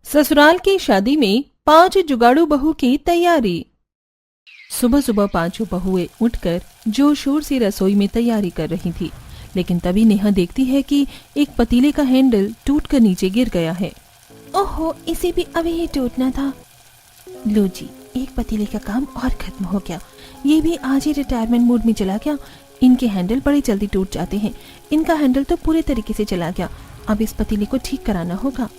ससुराल की शादी में 5 जुगाड़ू बहू की तैयारी। सुबह सुबह पांचों बहुएं उठकर जोर शोर से रसोई में तैयारी कर रही थी, लेकिन तभी नेहा देखती है कि एक पतीले का हैंडल टूटकर नीचे गिर गया है। ओहो, इसे भी अभी ही टूटना था। लो जी, एक पतीले का काम और खत्म हो गया। ये भी आज ही रिटायरमेंट मूड में चला गया। इनके हैंडल बड़ी जल्दी टूट जाते हैं। इनका हैंडल तो पूरे तरीके से चला गया। अब इस पतीले को ठीक कराना होगा।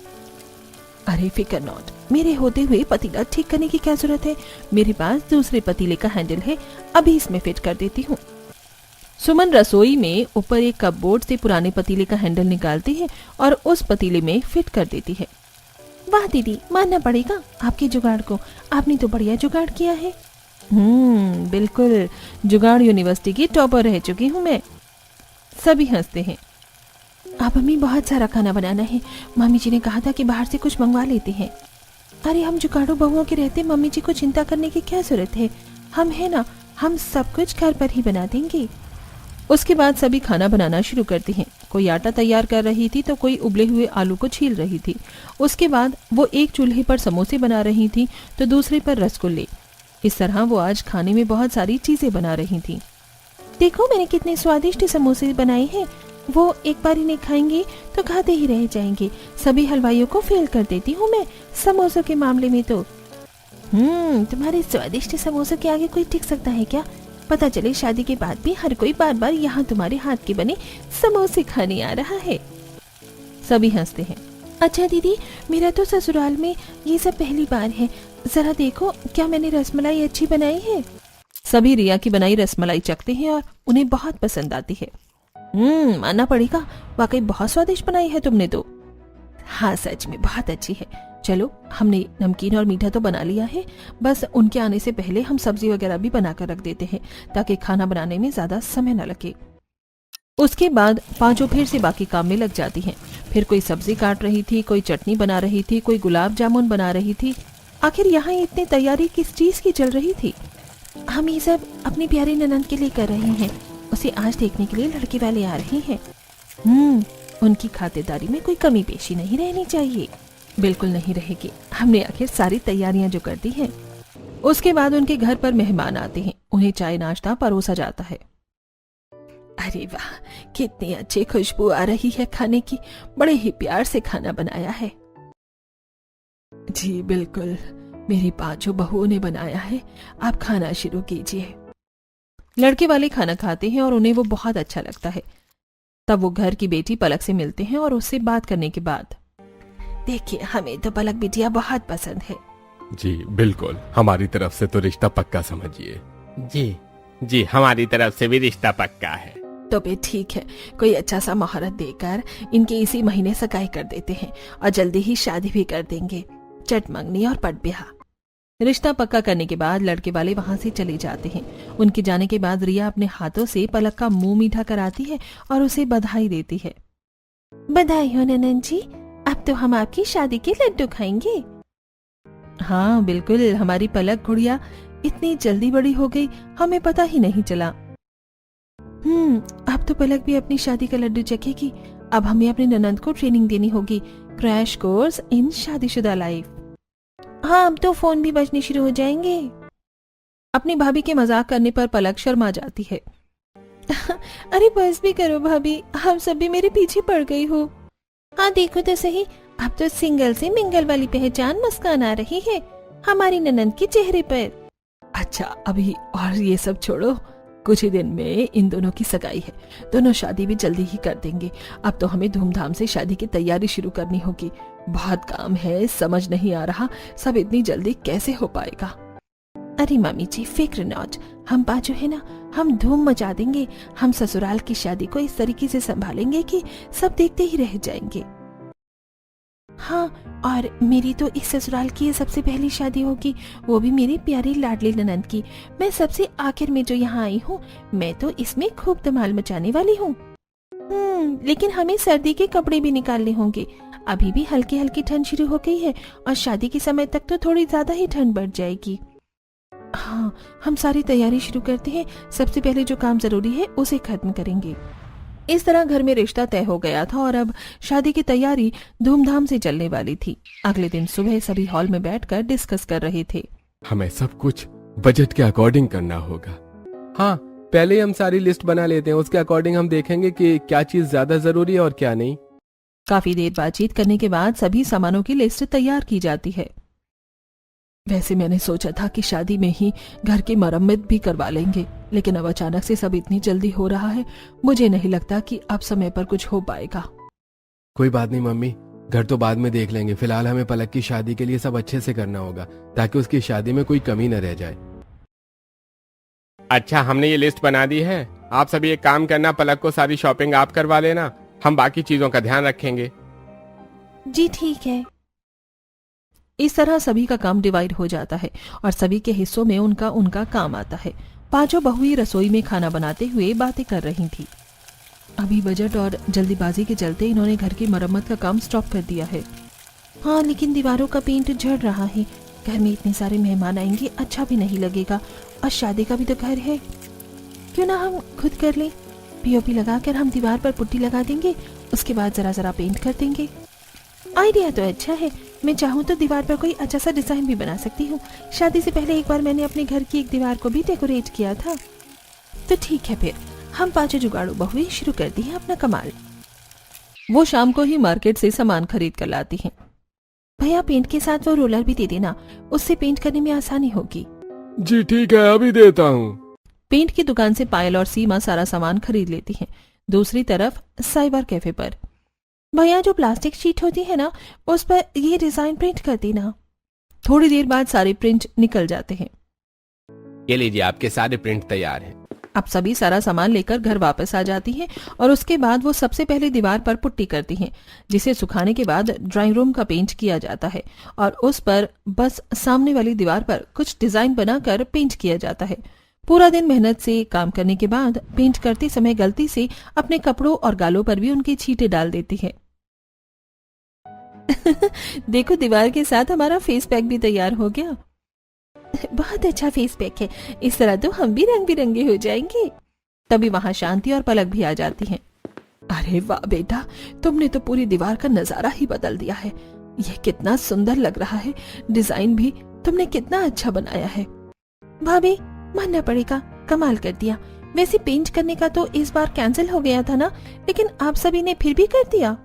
अरे फिकर नॉट, मेरे होते हुए पतीला ठीक करने की क्या जरूरत है। मेरे पास दूसरे पतीले का हैंडल है, अभी इसमें फिट कर देती हूँ। सुमन रसोई में ऊपर एक कपबोर्ड से पुराने पतीले का हैंडल निकालती है और उस पतीले में फिट कर देती है। वाह दीदी, मानना पड़ेगा आपके जुगाड़ को। आपने तो बढ़िया जुगाड़ किया है। बिल्कुल, जुगाड़ यूनिवर्सिटी की टॉपर रह चुकी हूँ मैं। सभी हंसते हैं। अब हमें बहुत सारा खाना बनाना है। मम्मी जी ने कहा था कि बाहर से कुछ मंगवा लेते हैं। अरे हम जुगाड़ू बहुओं के रहते मम्मी जी को चिंता करने की क्या जरूरत है। हम है ना, हम सब कुछ घर पर ही बना देंगे। उसके बाद सभी खाना बनाना शुरू करते हैं। कोई आटा तैयार कर रही थी तो कोई उबले हुए आलू को छील रही थी। उसके बाद वो एक चूल्हे पर समोसे बना रही थी तो दूसरे पर रसगुल्ले। इस तरह वो आज खाने में बहुत सारी चीजें बना रही थी। देखो मैंने कितने स्वादिष्ट समोसे बनाए हैं। वो एक बार इन्हें खाएंगे तो खाते ही रह जाएंगे। सभी हलवाइयों को फेल कर देती हूँ मैं समोसों के मामले में तो। तुम्हारे स्वादिष्ट समोसों के आगे कोई टिक सकता है क्या? पता चले शादी के बाद भी हर कोई बार बार यहाँ तुम्हारे हाथ के बने समोसे खाने आ रहा है। सभी हंसते हैं। अच्छा दीदी, मेरा तो ससुराल में ये सब पहली बार है। जरा देखो क्या मैंने रसमलाई अच्छी बनाई है। सभी रिया की बनाई रसमलाई चखते हैं और उन्हें बहुत पसंद आती है। मानना पड़ेगा, वाकई बहुत स्वादिष्ट बनाई है तुमने तो। हाँ सच में बहुत अच्छी है। चलो, हमने नमकीन और मीठा तो बना लिया है, बस उनके आने से पहले हम सब्जी वगैरह भी बनाकर रख देते हैं ताकि खाना बनाने में ज्यादा समय न लगे। उसके बाद पांचों फिर से बाकी काम में लग जाती हैं। फिर कोई सब्जी काट रही थी, कोई चटनी बना रही थी, कोई गुलाब जामुन बना रही थी। आखिर यहाँ इतनी तैयारी किस चीज की चल रही थी? हम ये सब अपनी प्यारी ननद के लिए कर रहे हैं। उसे आज देखने के लिए लड़के वाले आ रहे हैं। उनकी खातिरदारी में कोई कमी पेशी नहीं रहनी चाहिए। बिल्कुल नहीं रहेगी। हमने आखिर सारी तैयारियां जो कर दी हैं। उसके बाद उनके घर पर मेहमान आते हैं। उन्हें चाय नाश्ता परोसा जाता है। अरे वाह, कितनी अच्छी खुशबू आ रही है खाने की। बड़े ही प्यार से खाना बनाया है। जी बिल्कुल, मेरी पांचों बहुओं ने बनाया है। आप खाना शुरू कीजिए। लड़के वाले खाना खाते हैं और उन्हें वो बहुत अच्छा लगता है। तब वो घर की बेटी पलक से मिलते हैं और उससे बात करने के बाद, देखिए हमें तो पलक बिटिया बहुत पसंद है। जी बिल्कुल, हमारी तरफ से तो रिश्ता पक्का समझिए। जी जी, हमारी तरफ से भी रिश्ता पक्का है। तो भी ठीक है, कोई अच्छा सा मुहूर्त देकर इनके इसी महीने सगाई कर देते हैं और जल्दी ही शादी भी कर देंगे। चट मंगनी और पट ब्याह। रिश्ता पक्का करने के बाद लड़के वाले वहां से चले जाते हैं। उनके जाने के बाद रिया अपने हाथों से पलक का मुंह मीठा कराती है और उसे बधाई देती है। बधाई हो ननद जी, अब तो हम आपकी शादी के लड्डू खाएंगे। हाँ बिल्कुल, हमारी पलक गुड़िया इतनी जल्दी बड़ी हो गई, हमें पता ही नहीं चला। अब तो पलक भी अपनी शादी का लड्डू चखेगी। अब हमें अपने ननद को ट्रेनिंग देनी होगी। क्रैश कोर्स इन शादीशुदा लाइफ। हाँ, अब तो फोन भी बजने शुरू हो जाएंगे। अपनी भाभी के मजाक करने पर पलक शर्मा जाती है। अरे बस भी करो भाभी, हम सब भी मेरे पीछे पड़ गई हो। हाँ देखो तो सही, अब तो सिंगल से मिंगल वाली पहचान मुस्कान आ रही है हमारी ननद के चेहरे पर। अच्छा अभी और ये सब छोड़ो, कुछ ही दिन में इन दोनों की सगाई है। दोनों शादी भी जल्दी ही कर देंगे। अब तो हमें धूमधाम से शादी की तैयारी शुरू करनी होगी। बहुत काम है, समझ नहीं आ रहा सब इतनी जल्दी कैसे हो पाएगा। अरे मामी जी फिक्र नॉट, हम पांचों है ना, हम धूम मचा देंगे। हम ससुराल की शादी को इस तरीके से संभालेंगे कि सब देखते ही रह जाएंगे। हाँ, और मेरी तो इस ससुराल की ये सबसे पहली शादी होगी, वो भी मेरी प्यारी लाडली ननद की। मैं सबसे आखिर में जो यहाँ आई हूँ, मैं तो इसमें खूब धमाल मचाने वाली हूँ। लेकिन हमें सर्दी के कपड़े भी निकालने होंगे। अभी भी हल्की हल्की ठंड शुरू हो गई है और शादी के समय तक तो थोड़ी ज्यादा ही ठंड बढ़ जाएगी। हाँ, हम सारी तैयारी शुरू करते हैं। सबसे पहले जो काम जरूरी है उसे खत्म करेंगे। इस तरह घर में रिश्ता तय हो गया था और अब शादी की तैयारी धूमधाम से चलने वाली थी। अगले दिन सुबह सभी हॉल में बैठकर डिस्कस कर रहे थे। हमें सब कुछ बजट के अकॉर्डिंग करना होगा। हाँ, पहले हम सारी लिस्ट बना लेते हैं, उसके अकॉर्डिंग हम देखेंगे कि क्या चीज ज्यादा जरूरी है और क्या नहीं। काफी देर बातचीत करने के बाद सभी सामानों की लिस्ट तैयार की जाती है। वैसे मैंने सोचा था कि शादी में ही घर की मरम्मत भी करवा लेंगे, लेकिन अब अचानक से सब इतनी जल्दी हो रहा है, मुझे नहीं लगता कि अब समय पर कुछ हो पाएगा। कोई बात नहीं मम्मी, घर तो बाद में देख लेंगे। फिलहाल हमें पलक की शादी के लिए सब अच्छे से करना होगा ताकि उसकी शादी में कोई कमी न रह जाए। अच्छा, हमने ये लिस्ट बना दी है। आप सभी एक काम करना, पलक को सारी शॉपिंग आप करवा लेना, हम बाकी चीजों का ध्यान रखेंगे। जी ठीक है। इस तरह सभी का काम डिवाइड हो जाता है और सभी के हिस्सों में उनका उनका काम आता है। पांचों बहुएं रसोई में खाना बनाते हुए बातें कर रही थी। अभी बजट और जल्दीबाजी के चलते इन्होंने घर की मरम्मत का काम स्टॉप कर दिया है। हाँ, लेकिन दीवारों का पेंट झड़ रहा है। घर में इतने सारे मेहमान आएंगे, अच्छा भी नहीं लगेगा, और शादी का भी तो घर है। क्यों ना हम खुद कर लें? पीओपी लगाकर हम दीवार पर पुट्टी लगा देंगे, उसके बाद जरा जरा पेंट कर देंगे। आइडिया तो अच्छा है। मैं चाहूँ तो दीवार पर कोई अच्छा सा डिजाइन भी बना सकती हूँ। शादी से पहले एक बार मैंने अपने घर की एक दीवार को भी डेकोरेट किया था। तो ठीक है, फिर हम पांचों जुगाड़ू बहुएं शुरू करती हैं अपना कमाल। वो शाम को ही मार्केट से सामान खरीद कर लाती हैं। भैया, पेंट के साथ वो रोलर भी दे देना, उससे पेंट करने में आसानी होगी। जी ठीक है, अभी देता हूँ। पेंट की दुकान से पायल और सीमा सारा सामान खरीद लेती हैं। दूसरी तरफ साइबर कैफे पर, भैया जो प्लास्टिक शीट होती है ना, उस पर ये डिजाइन प्रिंट कर देना। थोड़ी देर बाद सारे प्रिंट निकल जाते हैं। ये लीजिए, आपके सारे प्रिंट तैयार हैं। अब सभी सारा सामान लेकर घर वापस आ जाती हैं और उसके बाद वो सबसे पहले दीवार पर पुट्टी करती हैं, जिसे सुखाने के बाद ड्राइंग रूम का पेंट किया जाता है और उस पर बस सामने वाली दीवार पर कुछ डिजाइन बनाकर पेंट किया जाता है। पूरा दिन मेहनत से काम करने के बाद पेंट करते समय गलती से अपने कपड़ों और गालों पर भी उनकी छींटे डाल देती है। देखो, दीवार के साथ हमारा फेस पैक भी तैयार हो गया। बहुत अच्छा फेस पैक है, इस तरह तो हम भी रंग बिरंगे हो जाएंगे। तभी वहां शांति और पलक भी आ जाती हैं। अरे वाह बेटा, तुमने तो पूरी दीवार का नजारा ही बदल दिया है। यह कितना सुंदर लग रहा है, डिजाइन भी तुमने कितना अच्छा बनाया है। भाभी, मानना पड़ेगा, कमाल कर दिया। वैसे पेंट करने का तो इस बार कैंसिल हो गया था ना, लेकिन आप सभी ने फिर भी कर दिया।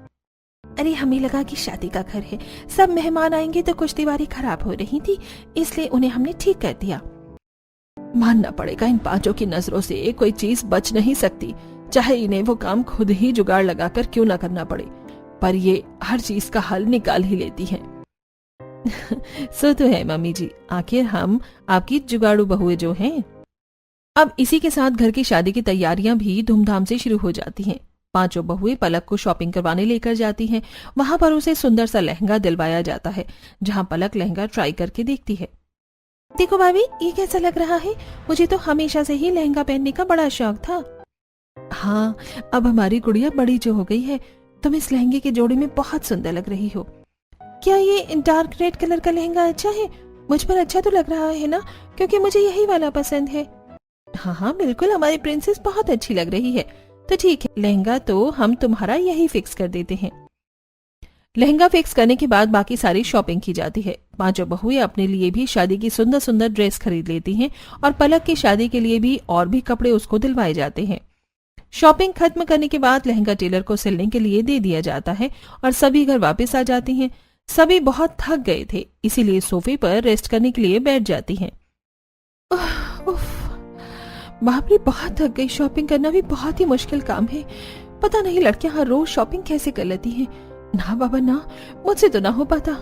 अरे हमें लगा कि शादी का घर है, सब मेहमान आएंगे तो कुछ दीवारें खराब हो रही थी, इसलिए उन्हें हमने ठीक कर दिया। मानना पड़ेगा, इन पांचों की नजरों से कोई चीज बच नहीं सकती, चाहे इन्हें वो काम खुद ही जुगाड़ लगाकर क्यों ना करना पड़े, पर ये हर चीज का हल निकाल ही लेती हैं। सो तो है मम्मी जी, आखिर हम आपकी जुगाड़ू बहुएं जो हैं। अब इसी के साथ घर की शादी की तैयारियां भी धूमधाम से शुरू हो जाती हैं। पांचों बहुएं पलक को शॉपिंग करवाने लेकर जाती हैं। वहां पर उसे सुंदर सा लहंगा दिलवाया जाता है, जहां पलक लहंगा ट्राई करके देखती है। देखो भाभी, ये कैसा लग रहा है? मुझे तो हमेशा से ही लहंगा पहनने का बड़ा शौक था। हाँ, अब हमारी गुड़िया बड़ी जो हो गई है, तुम इस लहंगे के जोड़ी में बहुत सुंदर लग रही हो। क्या ये डार्क रेड कलर का लहंगा अच्छा है? मुझ पर अच्छा तो लग रहा है ना, क्योंकि मुझे यही वाला पसंद है। हाँ हाँ बिल्कुल, हमारी प्रिंसेस बहुत अच्छी लग रही है। तो ठीक है, लहंगा तो हम तुम्हारा यही फिक्स कर देते हैं। लहंगा फिक्स करने के बाद बाकी सारी शॉपिंग की जाती है। पांचों बहुएं अपने लिए भी शादी की सुंदर सुंदर ड्रेस खरीद लेती हैं और पलक की शादी के लिए भी और भी कपड़े उसको दिलवाए जाते हैं। शॉपिंग खत्म करने के बाद लहंगा टेलर को सिलने के लिए दे दिया जाता है और सभी घर वापस आ जाती हैं। सभी बहुत थक गए थे, इसीलिए सोफे पर रेस्ट करने के लिए बैठ जाती हैं। बाप रे, बहुत थक गई। शॉपिंग करना भी बहुत ही मुश्किल काम है। पता नहीं लड़कियां हर रोज शॉपिंग कैसे कर लेती हैं। ना बाबा ना, मुझसे तो ना हो पाता।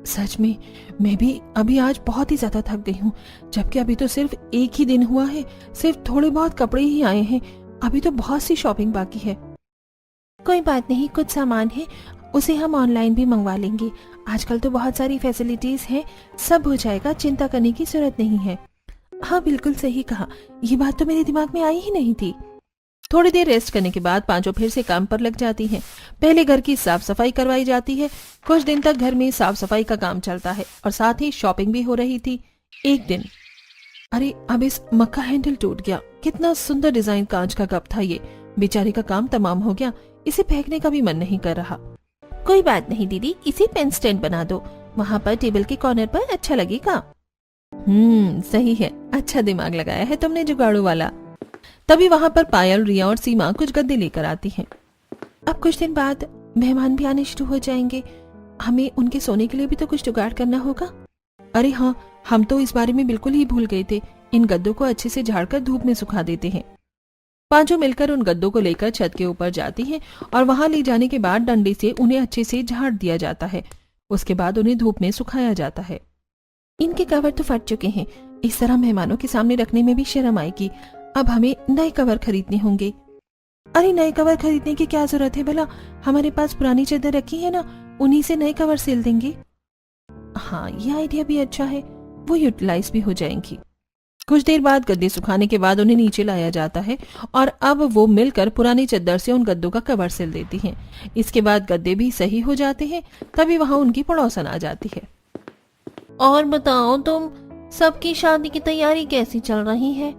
सच में मैं भी अभी आज बहुत ही ज्यादा थक गई हूँ, जबकि अभी तो सिर्फ एक ही दिन हुआ है, सिर्फ थोड़े बहुत कपड़े ही आए हैं। अभी तो बहुत सी शॉपिंग बाकी है। कोई बात नहीं, कुछ सामान है उसे हम ऑनलाइन भी मंगवा लेंगे। आजकल तो बहुत सारी फैसिलिटीज हैं, सब हो जाएगा, चिंता करने की जरूरत नहीं है। हाँ बिल्कुल सही कहा, ये बात तो मेरे दिमाग में आई ही नहीं थी। थोड़ी देर रेस्ट करने के बाद पांचों फिर से काम पर लग जाती हैं। पहले घर की साफ सफाई करवाई जाती है। कुछ दिन तक घर में साफ सफाई का काम चलता है और साथ ही शॉपिंग भी हो रही थी। एक दिन, अरे अब इस मग का हैंडल टूट गया। कितना सुंदर डिजाइन कांच का कप था ये, बेचारे का काम तमाम हो गया, इसे फेंकने का भी मन नहीं कर रहा। कोई बात नहीं दीदी, इसे पेन स्टैंड बना दो, वहाँ पर टेबल के कॉर्नर पर अच्छा लगेगा। सही है, अच्छा दिमाग लगाया है तुमने जुगाड़ू वाला। तभी वहाँ पर पायल, रिया और सीमा कुछ गद्दे लेकर आती हैं। अब कुछ दिन बाद मेहमान भी आने शुरू हो जाएंगे, हमें उनके सोने के लिए भी तो कुछ जुगाड़ करना होगा। अरे हाँ, हम तो इस बारे में बिल्कुल ही भूल गए थे। इन गद्दों को अच्छे से झाड़कर धूप में सुखा देते हैं। पांचों मिलकर उन गद्दों को लेकर छत के ऊपर जाती हैं और वहां ले जाने के बाद डंडे से उन्हें अच्छे से झाड़ दिया जाता है। उसके बाद उन्हें धूप में सुखाया जाता है। इनके कवर तो फट चुके हैं, इस तरह मेहमानों के सामने रखने में भी शर्म आएगी। अब हमें नए कवर खरीदने होंगे। अरे नए कवर खरीदने की क्या जरूरत है भला, हमारे पास पुरानी चादर रखी है ना, उन्हीं से नए कवर सिल देंगे। हाँ, ये आइडिया भी अच्छा है, वो यूटिलाइज भी हो जाएंगी। कुछ देर बाद गद्दे सुखाने के बाद उन्हें नीचे लाया जाता है और अब वो मिलकर पुरानी चादर से उन गद्दों का कवर सिल देती हैं। इसके बाद गद्दे भी सही हो जाते हैं। तभी वहां उनकी पड़ोसन आ जाती है। और बताओ तुम, सबकी शादी की तैयारी कैसी चल रही है?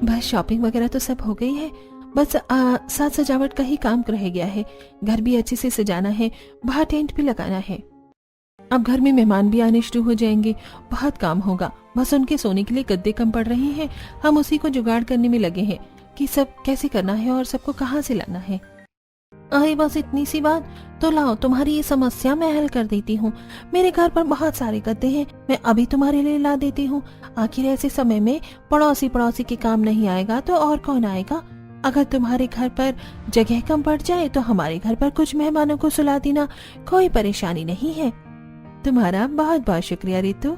बस शॉपिंग वगैरह तो सब हो गई है, बस साज सजावट का ही काम रह गया है। घर भी अच्छे से सजाना है, बाहर टेंट भी लगाना है। अब घर में मेहमान भी आने शुरू हो जाएंगे, बहुत काम होगा। बस उनके सोने के लिए गद्दे कम पड़ रहे हैं, हम उसी को जुगाड़ करने में लगे हैं कि सब कैसे करना है और सबको कहाँ से लाना है। अरे बस इतनी सी बात, तो लाओ तुम्हारी ये समस्या मैं हल कर देती हूँ। मेरे घर पर बहुत सारे गद्दे हैं, मैं अभी तुम्हारे लिए ला देती हूँ। आखिर ऐसे समय में पड़ोसी के काम नहीं आएगा तो और कौन आएगा। अगर तुम्हारे घर पर जगह कम पड़ जाए तो हमारे घर पर कुछ मेहमानों को सुला देना, कोई परेशानी नहीं है। तुम्हारा बहुत बहुत शुक्रिया रितु।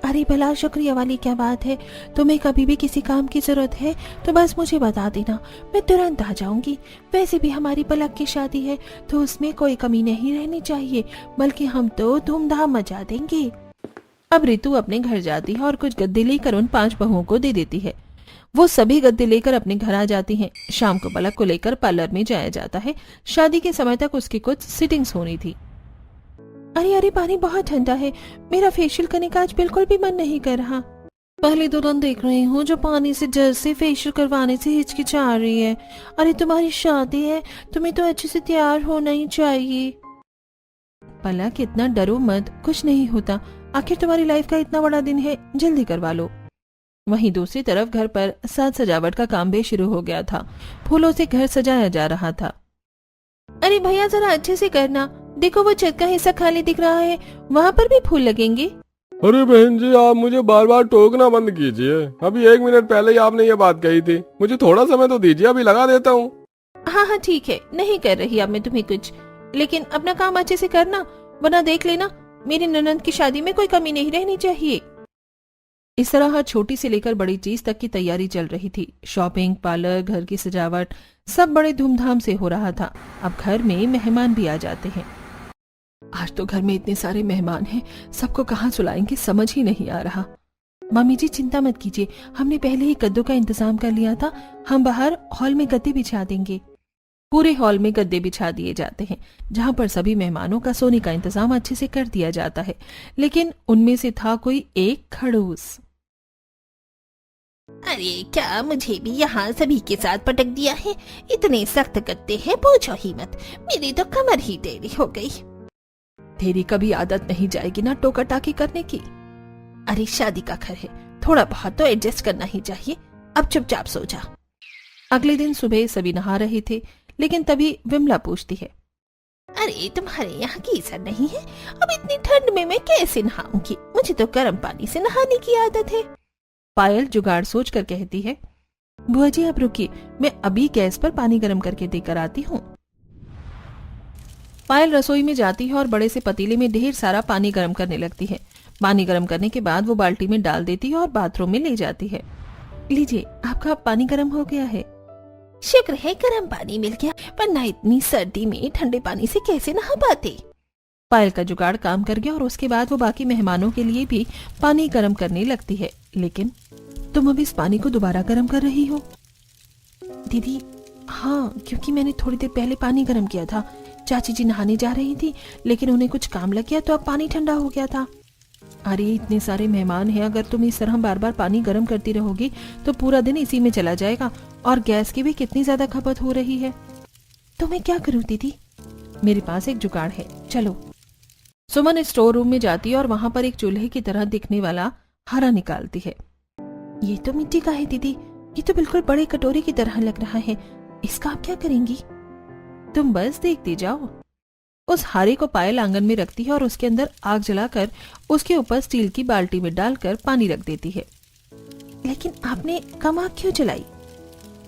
अरे भला शुक्रिया वाली क्या बात है, तुम्हें कभी भी किसी काम की जरूरत है तो बस मुझे बता देना, मैं तुरंत आ जाऊंगी। वैसे भी हमारी पलक की शादी है तो उसमें कोई कमी नहीं रहनी चाहिए, बल्कि हम तो धूमधाम मचा देंगे। अब रितु अपने घर जाती है और कुछ गद्दे लेकर उन 5 बहुओं को दे देती है। वो सभी गद्दे लेकर अपने घर आ जाती हैं। शाम को पलक को लेकर पार्लर में जाया जाता है। शादी के समय तक उसकी कुछ सिटिंग्स होनी थी। अरे पानी बहुत ठंडा है, मेरा फेशियल करने का आज बिल्कुल भी मन नहीं कर रहा। पहले तुरंत देख रही हूँ जो पानी से जल से फेशियल करवाने से हिचकिचा रही है। अरे तुम्हारी शादी है, तुम्हें तो अच्छे से तैयार होना ही चाहिए। पलक इतना डरो मत, कुछ नहीं होता। आखिर तुम्हारी लाइफ का इतना बड़ा दिन है, जल्दी करवा लो। वहीं दूसरी तरफ घर पर साज सजावट का काम भी शुरू हो गया था। फूलों से घर सजाया जा रहा था। अरे भैया जरा अच्छे से करना, देखो वो छत का हिस्सा खाली दिख रहा है, वहाँ पर भी फूल लगेंगे। अरे बहन जी, आप मुझे बार बार टोकना बंद कीजिए। अभी 1 मिनट पहले ही आपने ये बात कही थी, मुझे थोड़ा समय तो दीजिए, अभी लगा देता हूँ। हाँ ठीक है, नहीं कर रही अब मैं तुम्हें कुछ, लेकिन अपना काम अच्छे से करना, वरना देख लेना मेरी ननद की शादी में कोई कमी नहीं रहनी चाहिए। इस तरह हर छोटी से लेकर बड़ी चीज तक की तैयारी चल रही थी। शॉपिंग, पार्लर, घर की सजावट सब बड़े धूमधाम से हो रहा था। अब घर में मेहमान भी आ जाते हैं। आज तो घर में इतने सारे मेहमान हैं, सबको कहाँ सुलाएंगे समझ ही नहीं आ रहा। मम्मी जी चिंता मत कीजिए, हमने पहले ही गद्दों का इंतजाम कर लिया था, हम बाहर हॉल में गद्दे बिछा देंगे। पूरे हॉल में गद्दे बिछा दिए जाते हैं, जहां पर सभी मेहमानों का सोने का इंतजाम अच्छे से कर दिया जाता है। लेकिन उनमें से था कोई एक खड़ूस। अरे क्या मुझे भी यहाँ सभी के साथ पटक दिया है, इतने सख्त गद्दे हैं पूछो ही मत, मेरी तो कमर ही टेढ़ी हो गई। तेरी कभी आदत नहीं जाएगी ना टोका टाकी करने की। अरे शादी का घर है, थोड़ा बहुत तो एडजस्ट करना ही चाहिए, अब चुपचाप सो जा। अगले दिन सुबह सभी नहा रहे थे, लेकिन तभी विमला पूछती है, अरे तुम्हारे यहाँ गीजर नहीं है? अब इतनी ठंड में मैं कैसे नहाऊंगी, मुझे तो गर्म पानी से नहाने की आदत है। पायल जुगाड़ सोच कर कहती है, बुआ जी आप रुकिए, मैं अभी गैस पर पानी गर्म करके देकर आती हूँ। पायल रसोई में जाती है और बड़े से पतीले में ढेर सारा पानी गर्म करने लगती है। पानी गर्म करने के बाद वो बाल्टी में डाल देती है और बाथरूम में ले जाती है। लीजिए आपका पानी गर्म हो गया है। शुक्र है गर्म पानी मिल गया, वरना इतनी सर्दी में ठंडे पानी से कैसे नहा पाते। पायल का जुगाड़ काम कर गया और उसके बाद वो बाकी मेहमानों के लिए भी पानी गर्म करने लगती है। लेकिन तुम अब इस पानी को दोबारा गर्म कर रही हो? दीदी हाँ, क्योंकि मैंने थोड़ी देर पहले पानी गर्म किया था। चाची जी नहाने जा रही थी, लेकिन उन्हें कुछ काम लग गया तो अब पानी ठंडा हो गया था। अरे इतने सारे मेहमान हैं, अगर तुम इस तरह बार बार पानी गर्म करती रहोगी तो पूरा दिन इसी में चला जाएगा और गैस की भी कितनी ज्यादा खपत हो रही है। तो मैं क्या करूं दीदी? मेरे पास एक जुगाड़ है, चलो। सुमन स्टोर रूम में जाती है और वहां पर एक चूल्हे की तरह दिखने वाला हरा निकालती है। ये तो मिट्टी का है दीदी, ये तो बिल्कुल बड़े कटोरे की तरह लग रहा है, इसका आप क्या करेंगी? तुम बस देखती जाओ। उस हारे को पायल आंगन में रखती है और उसके अंदर आग जलाकर उसके ऊपर स्टील की बाल्टी में डालकर पानी रख देती है। लेकिन आपने कम आग क्यों जलाई?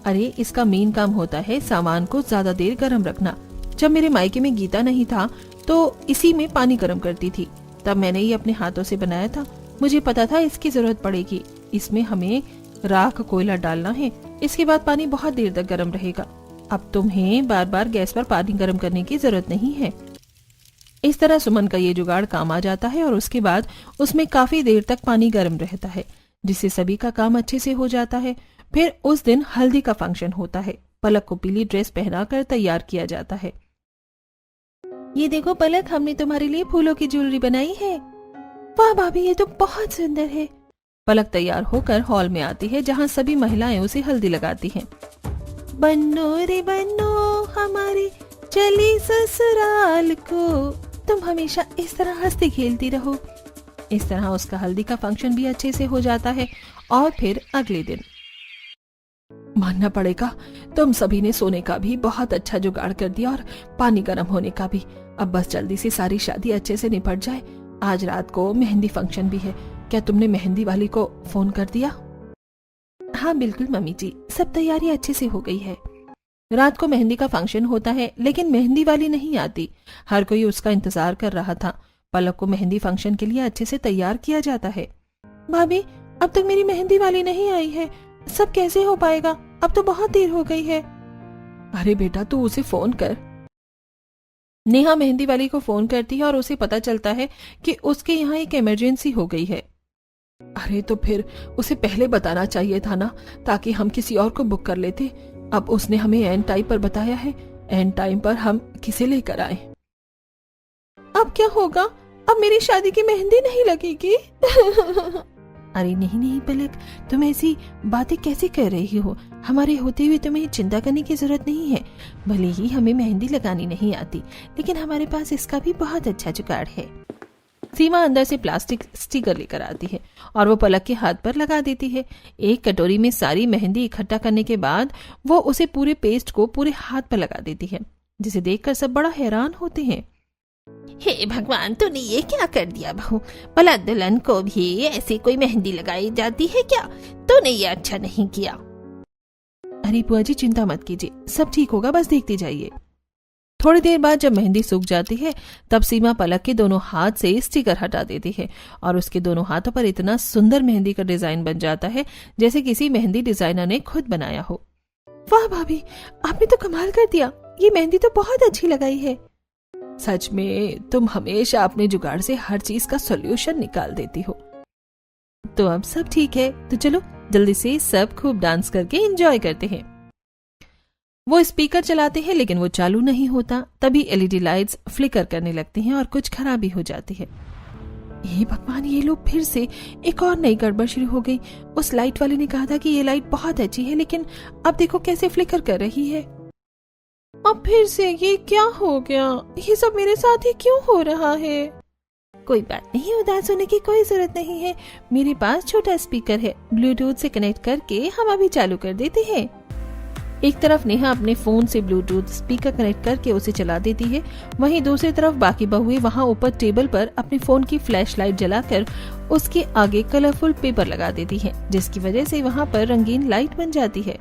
अरे इसका मेन काम होता है सामान को ज्यादा देर गर्म रखना। जब मेरे मायके में गीता नहीं था तो इसी में पानी गर्म करती थी, तब मैंने ये अपने हाथों से बनाया था। मुझे पता था इसकी जरूरत पड़ेगी। इसमें हमें राख कोयला डालना है, इसके बाद पानी बहुत देर तक गर्म रहेगा। अब तुम्हें बार बार गैस पर पानी गर्म करने की जरूरत नहीं है। इस तरह सुमन का ये जुगाड़ काम आ जाता है और उसके बाद उसमें काफी देर तक पानी गर्म रहता है, जिससे सभी का काम अच्छे से हो जाता है। फिर उस दिन हल्दी का फंक्शन होता है। पलक को पीली ड्रेस पहनाकर तैयार किया जाता है। ये देखो पलक, हमने तुम्हारे लिए फूलों की ज्वेलरी बनाई है। वाह भाभी, ये तो बहुत सुंदर है। पलक तैयार होकर हॉल में आती है जहाँ सभी महिलाएं उसे हल्दी लगाती हैं। बन्नो रे बन्नो हमारे चली ससुराल को, तुम हमेशा इस तरह हंसती खेलती रहो। इस तरह उसका हल्दी का फंक्शन भी अच्छे से हो जाता है। और फिर अगले दिन, मानना पड़ेगा तुम सभी ने सोने का भी बहुत अच्छा जुगाड़ कर दिया और पानी गर्म होने का भी। अब बस जल्दी से सारी शादी अच्छे से निपट जाए। आज रात को मेहंदी फंक्शन भी है। क्या तुमने मेहंदी वाली को फोन कर दिया? हाँ बिल्कुल मम्मी जी, सब तैयारी अच्छे से हो गई है। रात को मेहंदी का फंक्शन होता है लेकिन मेहंदी वाली नहीं आती। हर कोई उसका इंतजार कर रहा था। पलक को मेहंदी फंक्शन के लिए अच्छे से तैयार किया जाता है। भाभी, अब तक मेरी मेहंदी वाली नहीं आई है, सब कैसे हो पाएगा? अब तो बहुत देर हो गई है। अरे बेटा, तू उसे फोन कर। नेहा मेहंदी वाली को फोन करती है और उसे पता चलता है कि उसके यहाँ एक इमरजेंसी हो गई है। अरे तो फिर उसे पहले बताना चाहिए था ना, ताकि हम किसी और को बुक कर लेते। अब उसने हमें एंड टाइम पर बताया है, एंड टाइम पर हम किसे लेकर आए? अब क्या होगा? अब मेरी शादी की मेहंदी नहीं लगेगी। अरे नहीं नहीं पलक, तुम ऐसी बातें कैसे कर रही हो? हमारे होते हुए तुम्हें चिंता करने की जरूरत नहीं है। भले ही हमें मेहंदी लगानी नहीं आती, लेकिन हमारे पास इसका भी बहुत अच्छा जुगाड़ है। सीमा अंदर से प्लास्टिक स्टिकर लेकर आती है और वो पलक के हाथ पर लगा देती है। एक कटोरी में सारी मेहंदी इकट्ठा करने के बाद वो उसे पूरे पेस्ट को पूरे हाथ पर लगा देती है, जिसे देखकर सब बड़ा हैरान होते हैं। हे भगवान, तूने ये क्या कर दिया बहू? भला दुल्हन को भी ऐसी कोई मेहंदी लगाई जाती है क्या? तूने ये अच्छा नहीं किया। अरे बुआ जी चिंता मत कीजिए, सब ठीक होगा, बस देखते जाइए। थोड़ी देर बाद जब मेहंदी सूख जाती है तब सीमा पलक के दोनों हाथ से स्टिकर हटा देती है और उसके दोनों हाथों पर इतना सुंदर मेहंदी का डिजाइन बन जाता है जैसे किसी मेहंदी डिजाइनर ने खुद बनाया हो। वाह भाभी, आपने तो कमाल कर दिया, ये मेहंदी तो बहुत अच्छी लगाई है। सच में तुम हमेशा अपने जुगाड़ से हर चीज का सॉल्यूशन निकाल देती हो। तो अब सब ठीक है, तो चलो जल्दी से सब खूब डांस करके एंजॉय करते हैं। वो स्पीकर चलाते हैं लेकिन वो चालू नहीं होता। तभी एलईडी लाइट्स फ्लिकर करने लगती हैं और कुछ खराबी हो जाती है। ये भगवान, ये लोग फिर से एक और नई गड़बड़ शुरू हो गई। उस लाइट वाले ने कहा था कि ये लाइट बहुत अच्छी है, लेकिन अब देखो कैसे फ्लिकर कर रही है। अब फिर से ये क्या हो गया? ये सब मेरे साथ ही क्यों हो रहा है? कोई बात नहीं, उदास होने की कोई जरूरत नहीं है। मेरे पास छोटा स्पीकर है, ब्लूटूथ से कनेक्ट करके हम अभी चालू कर देते हैं। एक तरफ नेहा अपने फोन से ब्लूटूथ स्पीकर कनेक्ट करके उसे चला देती है, वहीं दूसरी तरफ बाकी बहुएं वहां ऊपर टेबल पर अपने फोन की फ्लैश लाइट जलाकर उसके आगे कलरफुल पेपर लगा देती हैं, जिसकी वजह से वहां पर रंगीन लाइट बन जाती है।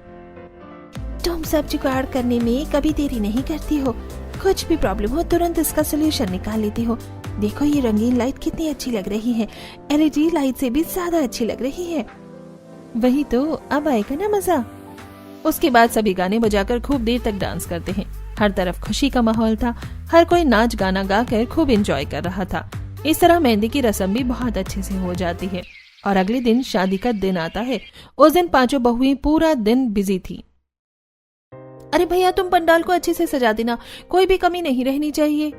तुम सब जुगाड़ करने में कभी देरी नहीं करती हो। कुछ भी प्रॉब्लम हो तुरंत इसका सोल्यूशन निकाल लेती हो। देखो ये रंगीन लाइट कितनी अच्छी लग रही है, एलईडी लाइट से भी ज्यादा अच्छी लग रही है। वही तो, अब आएगा ना मजा। उसके बाद सभी गाने बजाकर खूब देर तक डांस करते हैं। हर तरफ खुशी का माहौल था, हर कोई नाच गाना गाकर खूब एंजॉय कर रहा था। इस तरह मेहंदी की रस्म भी बहुत अच्छे से हो जाती है और अगले दिन शादी का दिन आता है। उस दिन पांचों बहुएं पूरा दिन बिजी थी। अरे भैया, तुम पंडाल को अच्छे से सजा देना, कोई भी कमी नहीं रहनी चाहिए।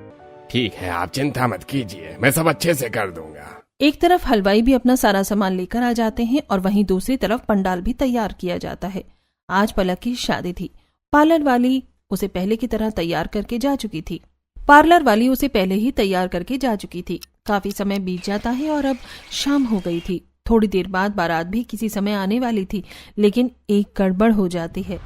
ठीक है, आप चिंता मत कीजिए, मैं सब अच्छे से कर दूंगा। एक तरफ हलवाई भी अपना सारा सामान लेकर आ जाते हैं और वहीं दूसरी तरफ पंडाल भी तैयार किया जाता है। आज पलक की शादी थी। पार्लर वाली उसे पहले की तरह तैयार करके जा चुकी थी। पार्लर वाली उसे पहले ही तैयार करके जा चुकी थी। काफी समय बीत जाता है और अब शाम हो गई थी। थोड़ी देर बाद बारात भी किसी समय आने वाली थी, लेकिन एक गड़बड़ हो जाती है।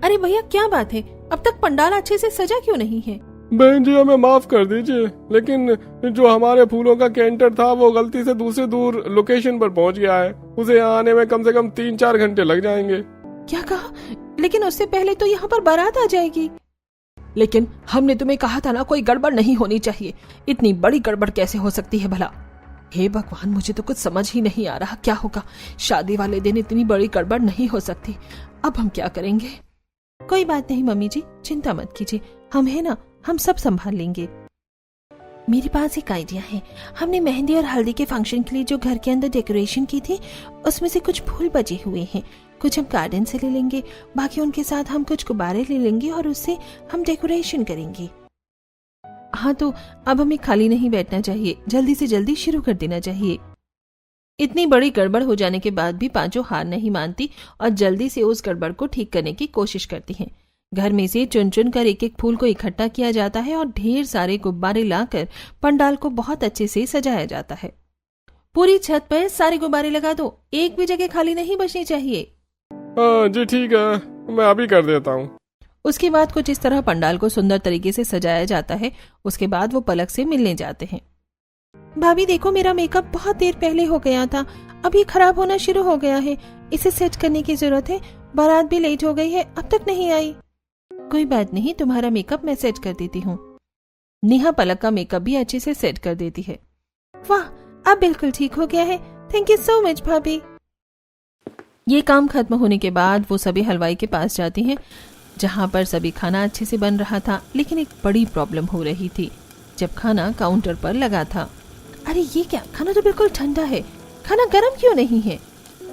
अरे भैया क्या बात है, अब तक पंडाल अच्छे से सजा क्यों नहीं है? बहन जी हमें माफ कर दीजिए, लेकिन जो हमारे फूलों का कैंटर था वो गलती से दूसरी दूर लोकेशन पर पहुंच गया है। उसे यहाँ आने में कम से कम 3-4 घंटे लग जाएंगे। क्या कहा? लेकिन उससे पहले तो यहाँ पर बारात आ जाएगी। लेकिन हमने तुम्हें कहा था ना, कोई गड़बड़ नहीं होनी चाहिए। इतनी बड़ी गड़बड़ कैसे हो सकती है भला? हे भगवान, मुझे तो कुछ समझ ही नहीं आ रहा क्या होगा। शादी वाले दिन इतनी बड़ी गड़बड़ नहीं हो सकती। अब हम क्या करेंगे? कोई बात नहीं मम्मी जी, चिंता मत कीजिए, हम है ना, हम सब संभाल लेंगे। मेरे पास एक आइडिया है। हमने मेहंदी और हल्दी के फंक्शन के लिए जो घर के अंदर डेकोरेशन की थी, उसमें से कुछ फूल बचे हुए हैं। कुछ हम गार्डन से ले लेंगे, बाकी उनके साथ हम कुछ गुब्बारे ले लेंगे और उससे हम डेकोरेशन करेंगे। हाँ, तो अब हमें खाली नहीं बैठना चाहिए, जल्दी से जल्दी शुरू कर देना चाहिए। इतनी बड़ी गड़बड़ हो जाने के बाद भी पांचों हार नहीं मानती और जल्दी से उस गड़बड़ को ठीक करने की कोशिश करती हैं। घर में से चुन चुन कर एक एक फूल को इकट्ठा किया जाता है और ढेर सारे गुब्बारे लाकर पंडाल को बहुत अच्छे से सजाया जाता है। पूरी छत पर सारे गुब्बारे लगा दो, एक भी जगह खाली नहीं बचनी चाहिए। हाँ जी ठीक है, मैं अभी कर देता हूँ। उसके बाद कुछ इस तरह पंडाल को सुंदर तरीके से सजाया जाता है। उसके बाद वो पलक से मिलने जाते हैं। भाभी देखो, मेरा मेकअप बहुत देर पहले हो गया था, अभी खराब होना शुरू हो गया है, इसे सेट करने की जरूरत है। बारात भी लेट हो गई है, अब तक नहीं आई। कोई बात नहीं, तुम्हारा मेकअप मैं सेट कर देती हूँ। नेहा पलक का मेकअप भी अच्छे से सेट कर देती है। वाह, अब बिल्कुल ठीक हो गया है, थैंक यू सो मच भाभी। ये काम खत्म होने के बाद वो सभी हलवाई के पास जाती हैं, जहाँ पर सभी खाना अच्छे से बन रहा था। लेकिन एक बड़ी प्रॉब्लम हो रही थी जब खाना काउंटर पर लगा था। अरे ये क्या, खाना तो बिल्कुल ठंडा है, खाना गर्म क्यों नहीं है?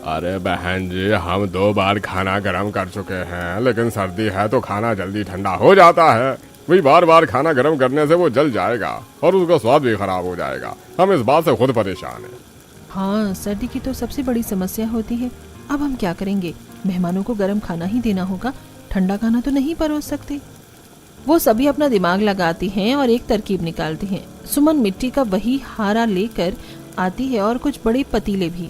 अरे बहन जी, हम 2 बार खाना गर्म कर चुके हैं, लेकिन सर्दी है तो खाना जल्दी ठंडा हो जाता है। वही बार बार खाना गर्म करने से वो जल जाएगा और उसका स्वाद भी खराब हो जाएगा। हम इस बात से खुद परेशान हैं। हाँ, सर्दी की तो सबसे बड़ी समस्या होती है। अब हम क्या करेंगे? मेहमानों को गर्म खाना ही देना होगा, ठंडा खाना तो नहीं परोस सकते। वो सभी अपना दिमाग लगाती हैं और एक तरकीब निकालती हैं। सुमन मिट्टी का वही हारा लेकर आती है और कुछ बड़े पतीले भी।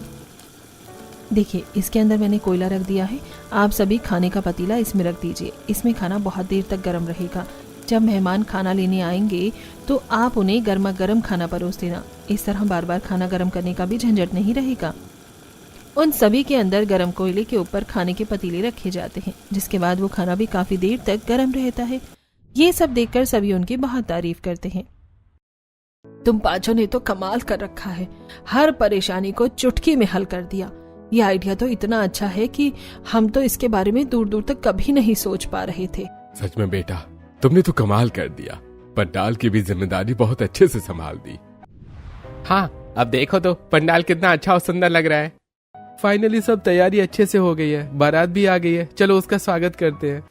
देखिए, इसके अंदर मैंने कोयला रख दिया है। आप सभी खाने का पतीला इसमें रख दीजिए, इसमें खाना बहुत देर तक गर्म रहेगा। जब मेहमान खाना लेने आएंगे तो आप उन्हें गर्मा गर्म खाना परोस देना। इस तरह बार बार खाना गर्म करने का भी झंझट नहीं रहेगा। उन सभी के अंदर गर्म कोयले के ऊपर खाने के पतीले रखे जाते हैं, जिसके बाद वो खाना भी काफी देर तक गर्म रहता है। ये सब देखकर सभी उनकी बहुत तारीफ करते हैं। तुम पांचों ने तो कमाल कर रखा है, हर परेशानी को चुटकी में हल कर दिया। ये आइडिया तो इतना अच्छा है कि हम तो इसके बारे में दूर दूर तक कभी नहीं सोच पा रहे थे। सच में बेटा, तुमने तो कमाल कर दिया। पंडाल की भी जिम्मेदारी बहुत अच्छे से संभाल दी। हाँ, अब देखो तो पंडाल कितना अच्छा और सुंदर लग रहा है। फाइनली सब तैयारी अच्छे से हो गई है, बारात भी आ गई है, चलो उसका स्वागत करते हैं।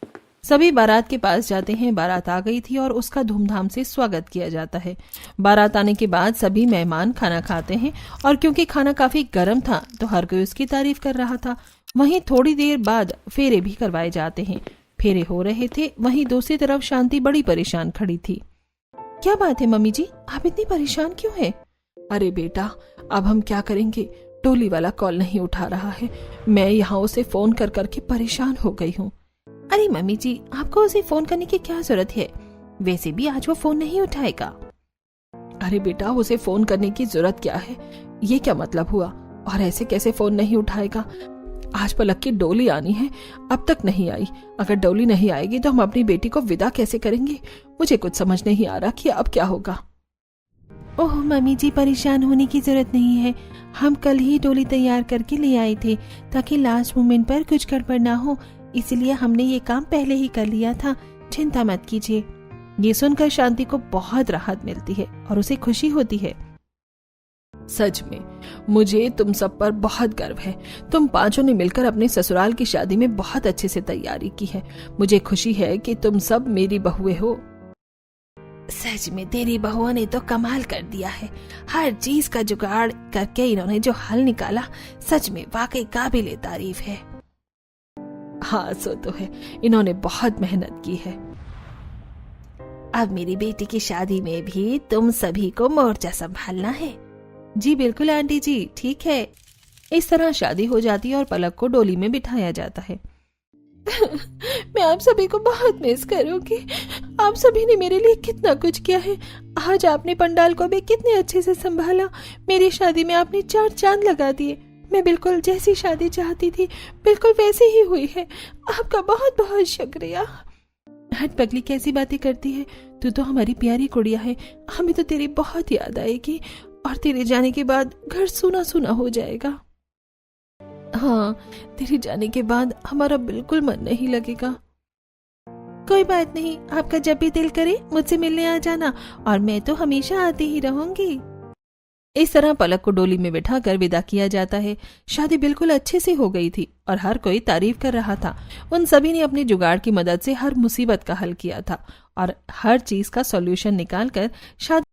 सभी बारात के पास जाते हैं। बारात आ गई थी और उसका धूमधाम से स्वागत किया जाता है। बारात आने के बाद सभी मेहमान खाना खाते हैं और क्योंकि खाना काफी गर्म था तो हर कोई उसकी तारीफ कर रहा था। वहीं थोड़ी देर बाद फेरे भी करवाए जाते हैं। फेरे हो रहे थे, वहीं दूसरी तरफ शांति बड़ी परेशान खड़ी थी। क्या बात है मम्मी जी, आप इतनी परेशान क्यों हैं? अरे बेटा, अब हम क्या करेंगे? टोली वाला कॉल नहीं उठा रहा है। मैं यहाँ उसे फोन कर करके परेशान हो गई हूँ। अरे मम्मी जी, आपको उसे फोन करने की क्या जरूरत है? वैसे भी आज वो फोन नहीं उठाएगा। अरे बेटा, उसे फोन करने की जरूरत क्या है? ये क्या मतलब हुआ? और ऐसे कैसे फोन नहीं उठाएगा? आज पलक की डोली आनी है, अब तक नहीं आई। अगर डोली नहीं आएगी तो हम अपनी बेटी को विदा कैसे करेंगे? मुझे कुछ समझ नहीं आ रहा कि अब क्या होगा। ओह मम्मी जी, परेशान होने की जरूरत नहीं है। हम कल ही डोली तैयार करके ले आए थे ताकि लास्ट मोमेंट पर कुछ गड़बड़ ना हो, इसलिए हमने ये काम पहले ही कर लिया था। चिंता मत कीजिए। ये सुनकर शांति को बहुत राहत मिलती है और उसे खुशी होती है। सच में मुझे तुम सब पर बहुत गर्व है। तुम पांचों ने मिलकर अपने ससुराल की शादी में बहुत अच्छे से तैयारी की है। मुझे खुशी है कि तुम सब मेरी बहुएं हो। सच में तेरी बहुओं ने तो कमाल कर दिया है। हर चीज का जुगाड़ करके इन्होंने जो हल निकाला, सच में वाकई काबिले तारीफ है। हाँ सो तो है, इन्होंने बहुत मेहनत की है। अब मेरी बेटी की शादी में भी तुम सभी को मोर्चा संभालना है। जी बिल्कुल आंटी जी, ठीक है। इस तरह शादी हो जाती है और पलक को डोली में बिठाया जाता है। मैं आप सभी को बहुत मिस करूंगी। आप सभी ने मेरे लिए कितना कुछ किया है। आज आपने पंडाल को भी कितने अच्छे से संभाला। मेरी शादी में आपने 4 चांद लगा दिए। मैं बिल्कुल जैसी शादी चाहती थी बिल्कुल वैसी ही हुई है। आपका बहुत बहुत शुक्रिया। हट पगली, कैसी बातें करती है तू? तो हमारी प्यारी गुड़िया है, हमें तो तेरी बहुत याद आएगी और तेरे जाने के बाद घर सूना सूना हो जाएगा। हाँ, तेरे जाने के बाद हमारा बिल्कुल मन नहीं लगेगा। कोई बात नहीं, आपका जब भी दिल करे मुझसे मिलने आ जाना और मैं तो हमेशा आती ही रहूंगी। इस तरह पलक को डोली में बिठाकर विदा किया जाता है। शादी बिल्कुल अच्छे से हो गई थी और हर कोई तारीफ कर रहा था। उन सभी ने अपने जुगाड़ की मदद से हर मुसीबत का हल किया था और हर चीज का सॉल्यूशन निकालकर शादी